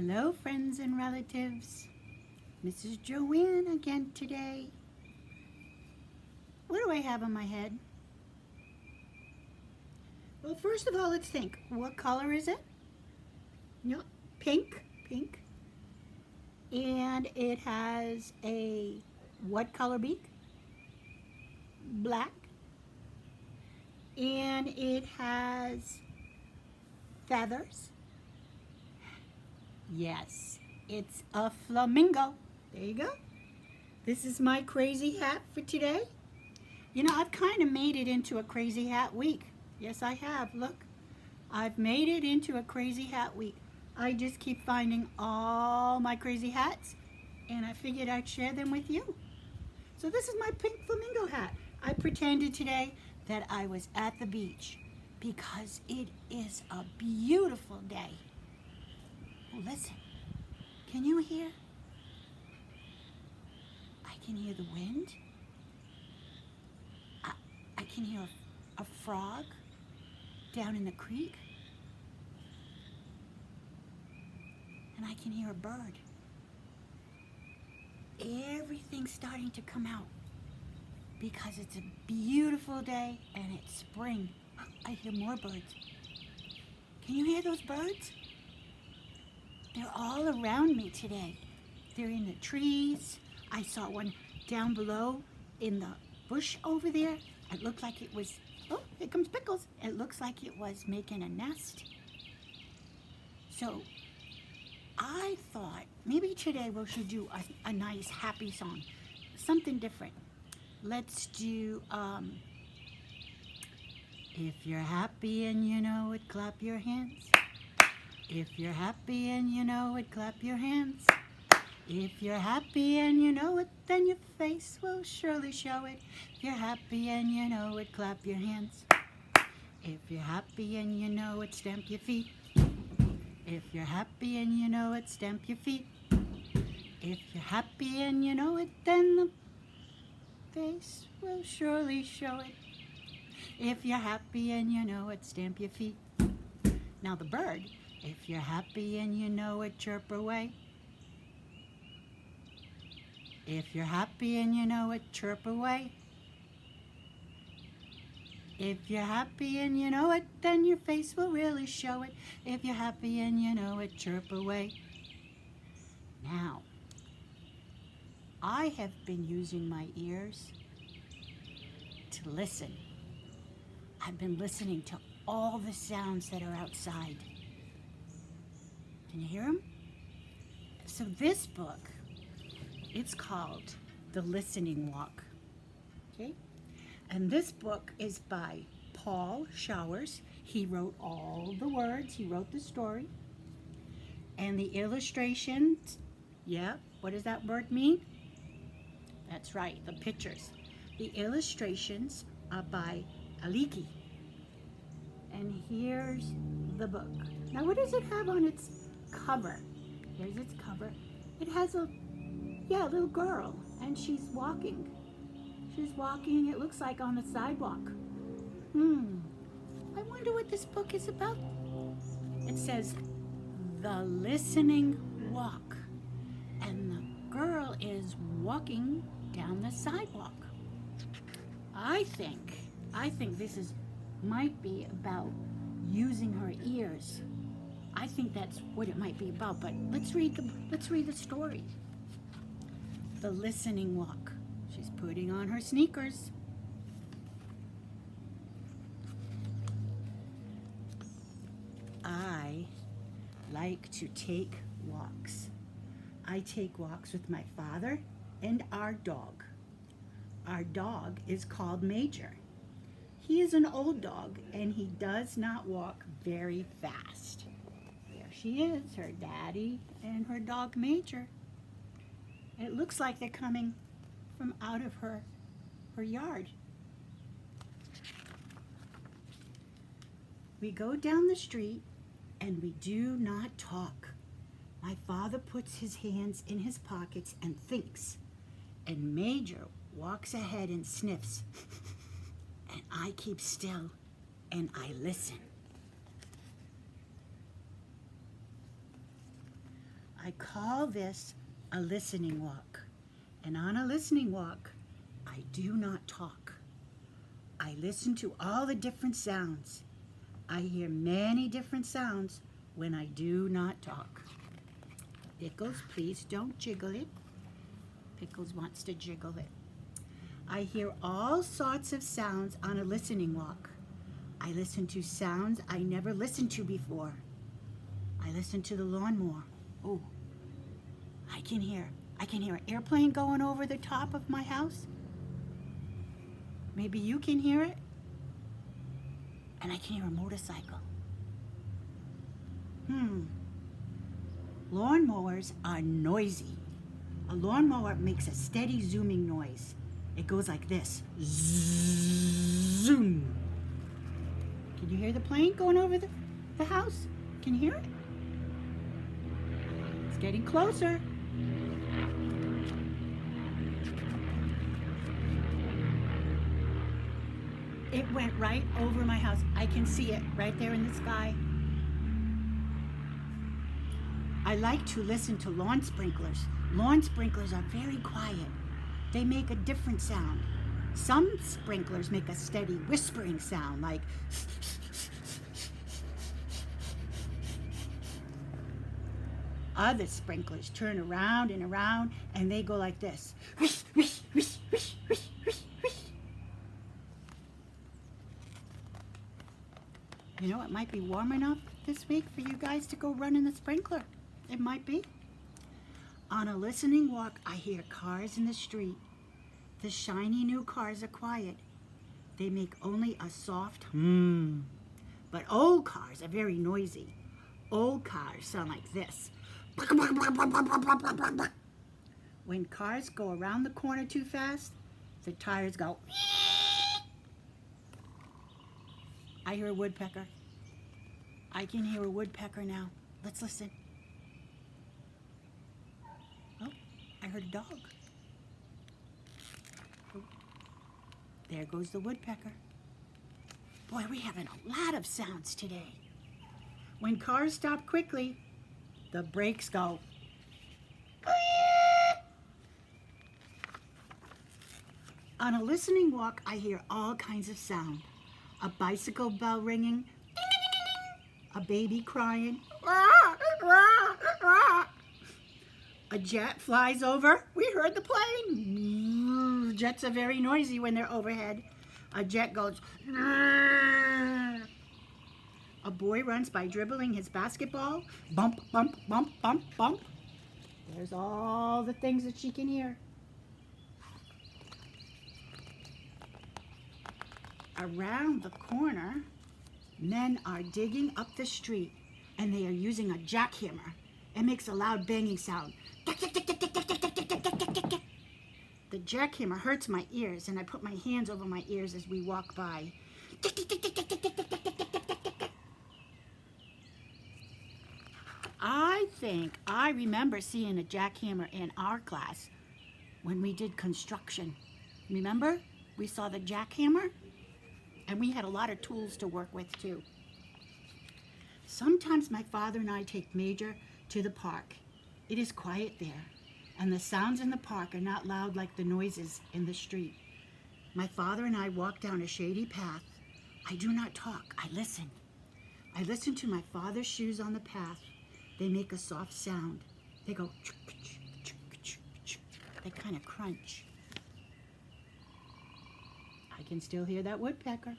Hello, friends and relatives. Mrs. Joanne again today. What do I have on my head? Well, first of all, let's think. What color is it? No, pink. And it has a what color beak? Black. And it has feathers. Yes, it's a flamingo. There you go. This is my crazy hat for today. You know, I've kind of made it into a crazy hat week. Yes, I have. Look, I've made it into a crazy hat week. I just keep finding all my crazy hats, and I figured I'd share them with you. So this is my pink flamingo hat. I pretended today that I was at the beach because it is a beautiful day. Oh, listen, can you hear? I can hear the wind. I can hear a frog down in the creek. And I can hear a bird. Everything's starting to come out because it's a beautiful day and it's spring. I hear more birds. Can you hear those birds? They're all around me today. They're in the trees. I saw one down below in the bush over there. It looked like it was, oh, here comes Pickles. It looks like it was making a nest. So I thought maybe today we should do a nice happy song, something different. Let's do, if you're happy and you know it, clap your hands. If you're happy and you know it, clap your hands. If you're happy and you know it, then your face will surely show it. If you're happy and you know it, clap your hands. If you're happy and you know it, stamp your feet. If you're happy and you know it, stamp your feet. If you're happy and you know it, then the face will surely show it. If you're happy and you know it, stamp your feet. Now the bird, if you're happy and you know it, chirp away. If you're happy and you know it, chirp away. If you're happy and you know it, then your face will really show it. If you're happy and you know it, chirp away. Now, I have been using my ears to listen. I've been listening to all the sounds that are outside. Can you hear them? So this book, it's called The Listening Walk. Okay? And this book is by Paul Showers. He wrote all the words. He wrote the story. And the illustrations, yeah, what does that word mean? That's right, the pictures. The illustrations are by Aliki. And here's the book. Now what does it have on its cover? Here's its cover. It has a little girl, and she's walking. She's walking, it looks like on the sidewalk. I wonder what this book is about. It says, The Listening Walk. And the girl is walking down the sidewalk. I think this might be about using her ears. I think that's what it might be about, but let's read the story. The Listening Walk. She's putting on her sneakers. I like to take walks. I take walks with my father and our dog. Our dog is called Major. He is an old dog and he does not walk very fast. There she is, her daddy and her dog Major. It looks like they're coming from out of her yard. We go down the street and we do not talk. My father puts his hands in his pockets and thinks, and Major walks ahead and sniffs, and I keep still and I listen. I call this a listening walk. And on a listening walk, I do not talk. I listen to all the different sounds. I hear many different sounds when I do not talk. Pickles, please don't jiggle it. Pickles wants to jiggle it. I hear all sorts of sounds on a listening walk. I listen to sounds I never listened to before. I listen to the lawnmower. Oh, I can hear an airplane going over the top of my house. Maybe you can hear it. And I can hear a motorcycle. Lawnmowers are noisy. A lawnmower makes a steady zooming noise. It goes like this. Zoom. Can you hear the plane going over the house? Can you hear it? It's getting closer. It went right over my house. I can see it right there in the sky. I like to listen to lawn sprinklers. Lawn sprinklers are very quiet. They make a different sound. Some sprinklers make a steady whispering sound like other sprinklers turn around and around and they go like this. You know, it might be warm enough this week for you guys to go run in the sprinkler. It might be. On a listening walk, I hear cars in the street. The shiny new cars are quiet. They make only a soft But old cars are very noisy. Old cars sound like this. When cars go around the corner too fast, the tires go. I hear a woodpecker. I can hear a woodpecker now. Let's listen. Oh, I heard a dog. Oh, there goes the woodpecker. Boy, we're having a lot of sounds today. When cars stop quickly, the brakes go. On a listening walk, I hear all kinds of sound. A bicycle bell ringing, a baby crying, a jet flies over. We heard the plane. Jets are very noisy when they're overhead. A jet goes. A boy runs by dribbling his basketball. Bump, bump, bump, bump, bump. There's all the things that she can hear. Around the corner, men are digging up the street and they are using a jackhammer. It makes a loud banging sound. The jackhammer hurts my ears and I put my hands over my ears as we walk by. I think I remember seeing a jackhammer in our class when we did construction. Remember? We saw the jackhammer? And we had a lot of tools to work with too. Sometimes my father and I take Major to the park. It is quiet there, and the sounds in the park are not loud like the noises in the street. My father and I walk down a shady path. I do not talk, I listen. I listen to my father's shoes on the path. They make a soft sound. They go, they kind of crunch. I can still hear that woodpecker.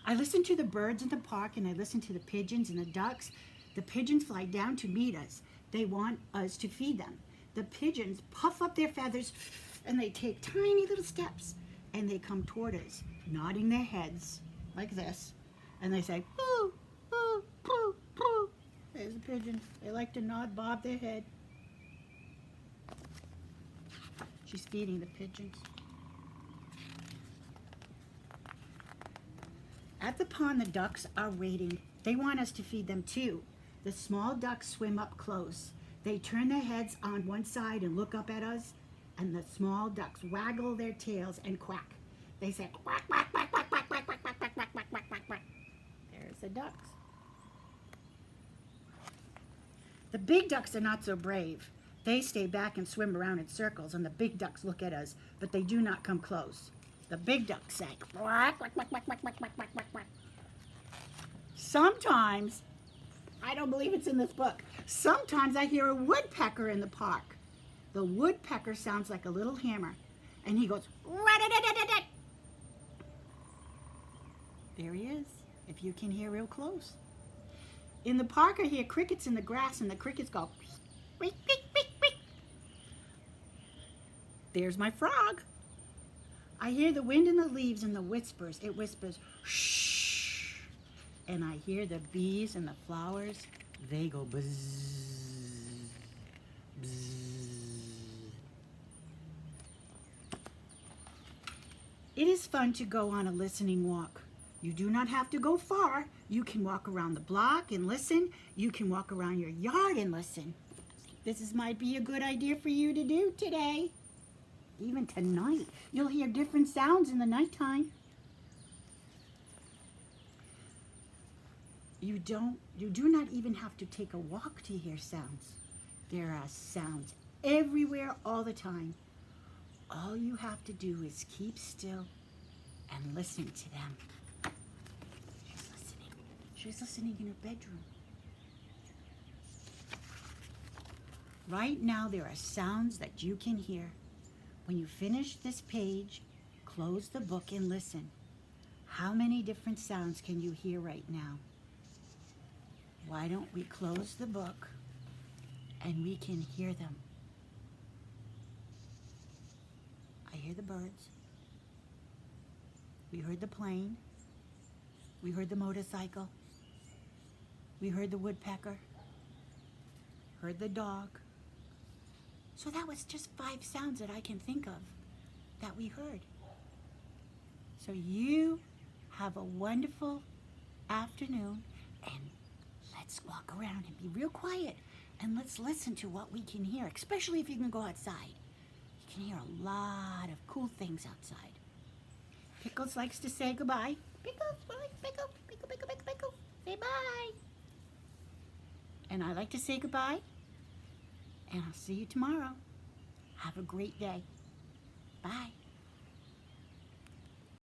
I listen to the birds in the park and I listen to the pigeons and the ducks. The pigeons fly down to meet us. They want us to feed them. The pigeons puff up their feathers and they take tiny little steps and they come toward us, nodding their heads like this. And they say, poo, poo, poo, poo. There's the pigeons. They like to nod, bob their head. She's feeding the pigeons. At the pond, the ducks are waiting. They want us to feed them too. The small ducks swim up close. They turn their heads on one side and look up at us, and the small ducks waggle their tails and quack. They say, quack, quack, quack, quack, quack, quack, quack, quack, quack, quack, quack, quack, quack. There's the ducks. The big ducks are not so brave. They stay back and swim around in circles, and the big ducks look at us, but they do not come close. The big ducks say, quack, quack, quack, quack, quack, quack, quack, quack, quack, quack. Sometimes, I don't believe it's in this book, sometimes I hear a woodpecker in the park. The woodpecker sounds like a little hammer, and he goes, rat-a-tat-tat-tat. There he is, if you can hear real close. In the park, I hear crickets in the grass, and the crickets go, "Queek, queek, queek, queek." There's my frog. I hear the wind in the leaves and the whispers. It whispers, shh. And I hear the bees and the flowers. They go buzz, buzz. It is fun to go on a listening walk. You do not have to go far. You can walk around the block and listen. You can walk around your yard and listen. Might be a good idea for you to do today. Even tonight, you'll hear different sounds in the nighttime. You do not even have to take a walk to hear sounds. There are sounds everywhere all the time. All you have to do is keep still and listen to them. She's listening. She's listening in her bedroom. Right now, there are sounds that you can hear. When you finish this page, close the book and listen. How many different sounds can you hear right now? Why don't we close the book and we can hear them? I hear the birds. We heard the plane. We heard the motorcycle. We heard the woodpecker. Heard the dog. So that was just 5 sounds that I can think of that we heard. So you have a wonderful afternoon, and let's walk around and be real quiet, and let's listen to what we can hear, especially if you can go outside. You can hear a lot of cool things outside. Pickles likes to say goodbye. Pickles, pickle, pickle, pickle, pickle, pickle. Say bye. And I like to say goodbye. And I'll see you tomorrow. Have a great day. Bye.